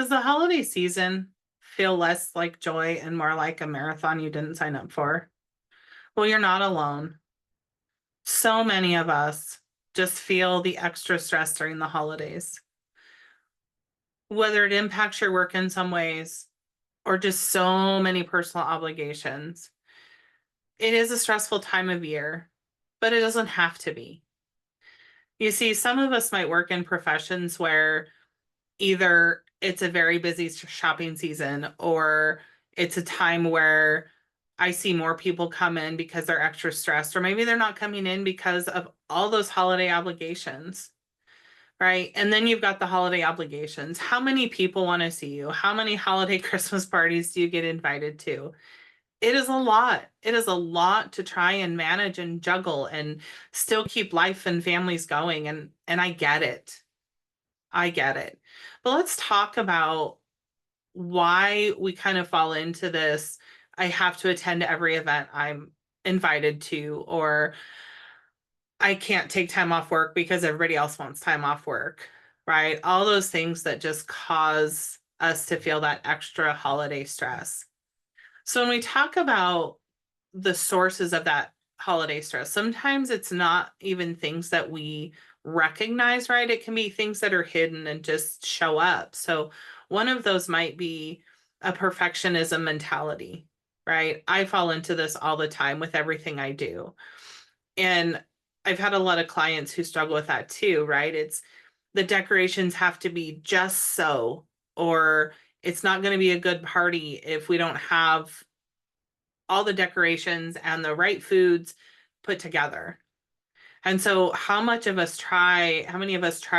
Does the holiday season feel less like joy and more like a marathon you didn't sign up for? Well, you're not alone. So many of us just feel the extra stress during the holidays, whether it impacts your work in some ways or just so many personal obligations. It is a stressful time of year, but it doesn't have to be. You see, some of us might work in professions where either it's a very busy shopping season or it's a time where I see more people come in because they're extra stressed, or maybe they're not coming in because of all those holiday obligations, right? And then you've got the holiday obligations. How many people want to see you? How many holiday Christmas parties do you get invited to? It is a lot. It is a lot to try and manage and juggle and still keep life and families going. And I get it. I get it. But let's talk about why we kind of fall into this. I have to attend every event I'm invited to, or I can't take time off work because everybody else wants time off work, right? All those things that just cause us to feel that extra holiday stress. So when we talk about the sources of that holiday stress, sometimes it's not even things that we recognize, right? It can be things that are hidden and just show up. So one of those might be a perfectionism mentality, right? I fall into this all the time with everything I do. And I've had a lot of clients who struggle with that too, right? It's the decorations have to be just so, or it's not going to be a good party if we don't have all the decorations and the right foods put together. And so how many of us try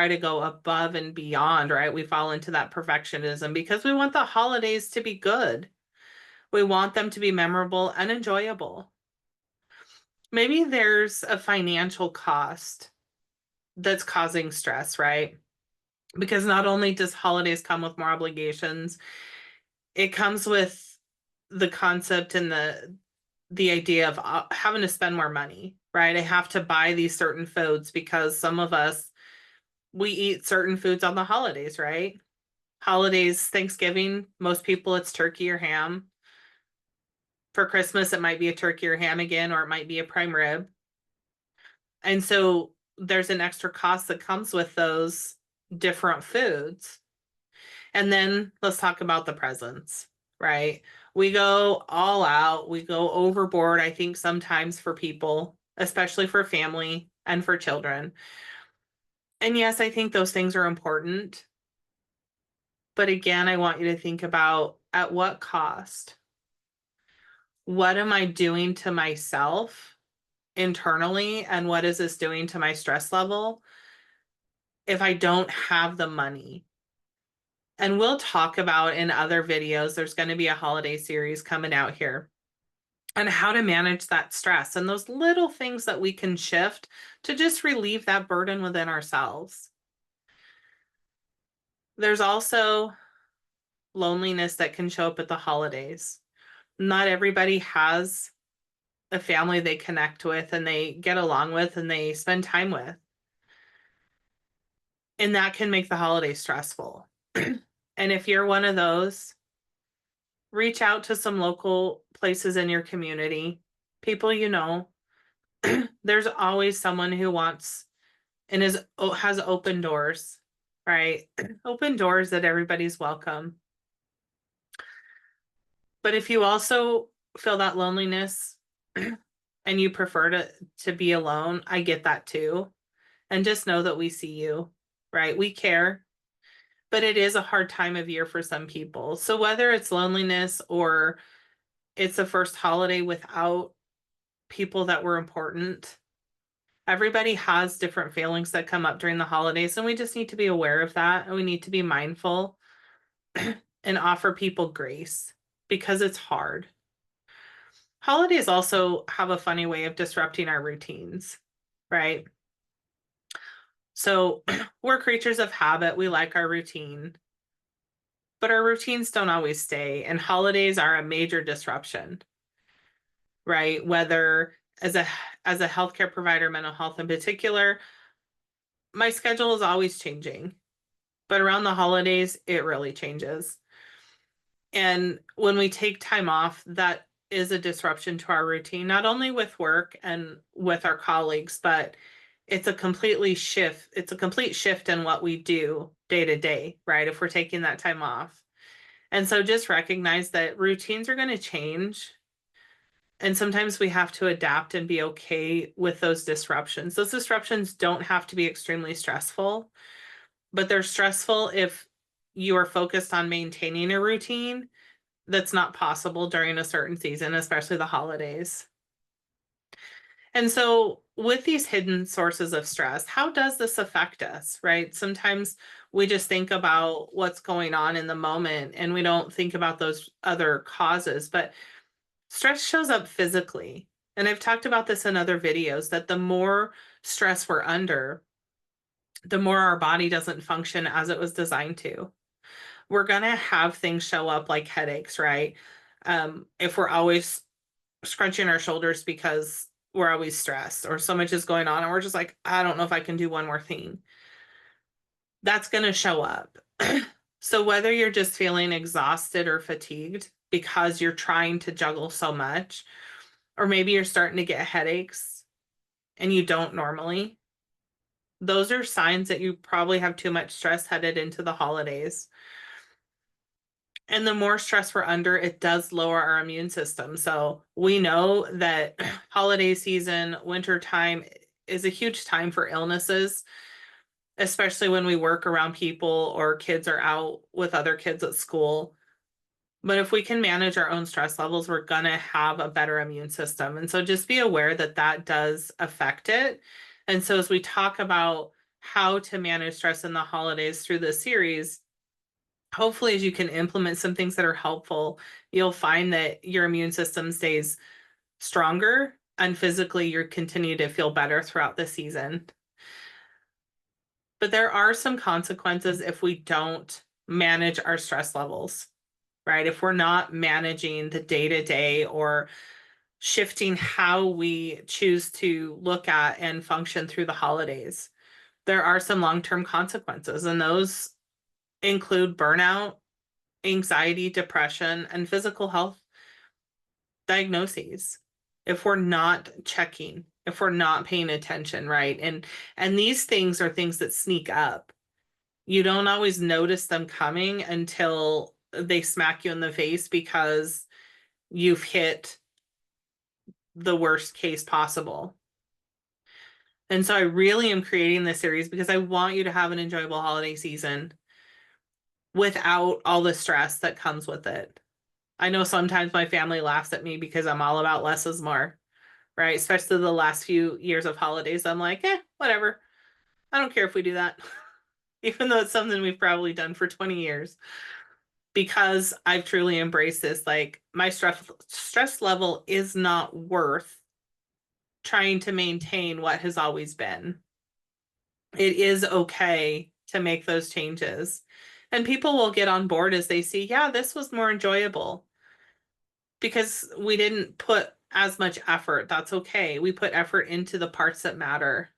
to go above and beyond, right? We fall into that perfectionism because we want the holidays to be good. We want them to be memorable and enjoyable. Maybe there's a financial cost that's causing stress, right? Because not only does holidays come with more obligations, it comes with the concept and the idea of having to spend more money, right? I have to buy these certain foods because some of us, we eat certain foods on the holidays, right? Holidays, Thanksgiving, most people it's turkey or ham. For Christmas, it might be a turkey or ham again, or it might be a prime rib. And so there's an extra cost that comes with those different foods. And then let's talk about the presents, right? We go all out, we go overboard, I think sometimes for people, especially for family and for children. And yes, I think those things are important. But again, I want you to think about at what cost? What am I doing to myself internally? And what is this doing to my stress level if I don't have the money? And we'll talk about in other videos, there's going to be a holiday series coming out here on how to manage that stress and those little things that we can shift to just relieve that burden within ourselves. There's also loneliness that can show up at the holidays. Not everybody has a family they connect with and they get along with and they spend time with. And that can make the holidays stressful. And if you're one of those, reach out to some local places in your community, people you know. There's always someone who wants and has open doors, right? Open doors that everybody's welcome. But if you also feel that loneliness and you prefer to be alone, I get that too. And just know that we see you, right? We care, but it is a hard time of year for some people. So whether it's loneliness or it's the first holiday without people that were important, everybody has different feelings that come up during the holidays, and we just need to be aware of that, and we need to be mindful and offer people grace because it's hard. Holidays also have a funny way of disrupting our routines, right? So we're creatures of habit. We like our routine, but our routines don't always stay, and holidays are a major disruption, right? Whether as a healthcare provider, mental health in particular, my schedule is always changing. But around the holidays, it really changes. And when we take time off, that is a disruption to our routine, not only with work and with our colleagues, but it's a complete shift in what we do day to day, right? If we're taking that time off. And so just recognize that routines are going to change. And sometimes we have to adapt and be okay with those disruptions. Those disruptions don't have to be extremely stressful, but they're stressful if you are focused on maintaining a routine that's not possible during a certain season, especially the holidays. And so, with these hidden sources of stress, how does this affect us, right? Sometimes we just think about what's going on in the moment and we don't think about those other causes, but stress shows up physically. And I've talked about this in other videos that the more stress we're under, the more our body doesn't function as it was designed to. We're going to have things show up like headaches, right? If we're always scrunching our shoulders because we're always stressed or so much is going on and we're just like, I don't know if I can do one more thing. That's going to show up. So whether you're just feeling exhausted or fatigued because you're trying to juggle so much, or maybe you're starting to get headaches and you don't normally, those are signs that you probably have too much stress headed into the holidays. And the more stress we're under, it does lower our immune system. So we know that holiday season, winter time is a huge time for illnesses, especially when we work around people or kids are out with other kids at school. But if we can manage our own stress levels, we're going to have a better immune system. And so just be aware that that does affect it. And so as we talk about how to manage stress in the holidays through this series, hopefully as you can implement some things that are helpful, you'll find that your immune system stays stronger and physically you continue to feel better throughout the season. But there are some consequences if we don't manage our stress levels, right? If we're not managing the day to day or shifting how we choose to look at and function through the holidays, there are some long-term consequences, and those include burnout, anxiety, depression, and physical health diagnoses if we're not checking, if we're not paying attention, right? And these things are things that sneak up. You don't always notice them coming until they smack you in the face because you've hit the worst case possible. And so I really am creating this series because I want you to have an enjoyable holiday season without all the stress that comes with it. I know sometimes my family laughs at me because I'm all about less is more, right? Especially the last few years of holidays. I'm like, whatever. I don't care if we do that, even though it's something we've probably done for 20 years. Because I've truly embraced this, like my stress level is not worth trying to maintain what has always been. It is okay to make those changes. And people will get on board as they see, yeah, this was more enjoyable because we didn't put as much effort. That's okay. We put effort into the parts that matter.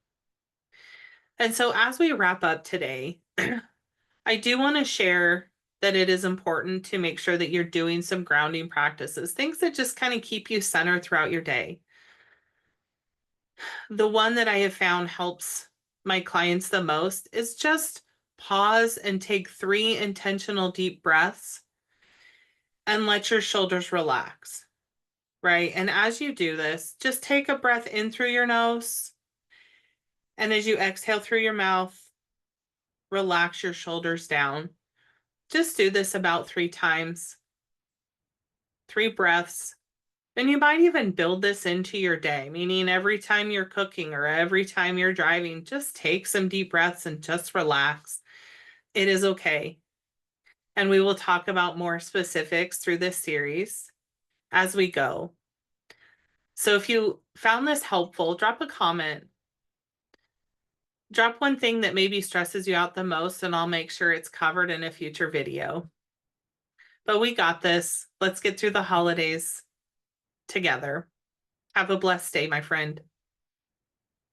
And so as we wrap up today, I do want to share that it is important to make sure that you're doing some grounding practices, things that just kind of keep you centered throughout your day. The one that I have found helps my clients the most is just pause and take 3 intentional deep breaths and let your shoulders relax, right? And as you do this, just take a breath in through your nose. And as you exhale through your mouth, relax your shoulders down. Just do this about 3 times, 3 breaths. And you might even build this into your day, meaning every time you're cooking or every time you're driving, just take some deep breaths and just relax. It is okay. And we will talk about more specifics through this series as we go. So if you found this helpful, drop a comment. Drop one thing that maybe stresses you out the most, and I'll make sure it's covered in a future video. But we got this. Let's get through the holidays together. Have a blessed day, my friend.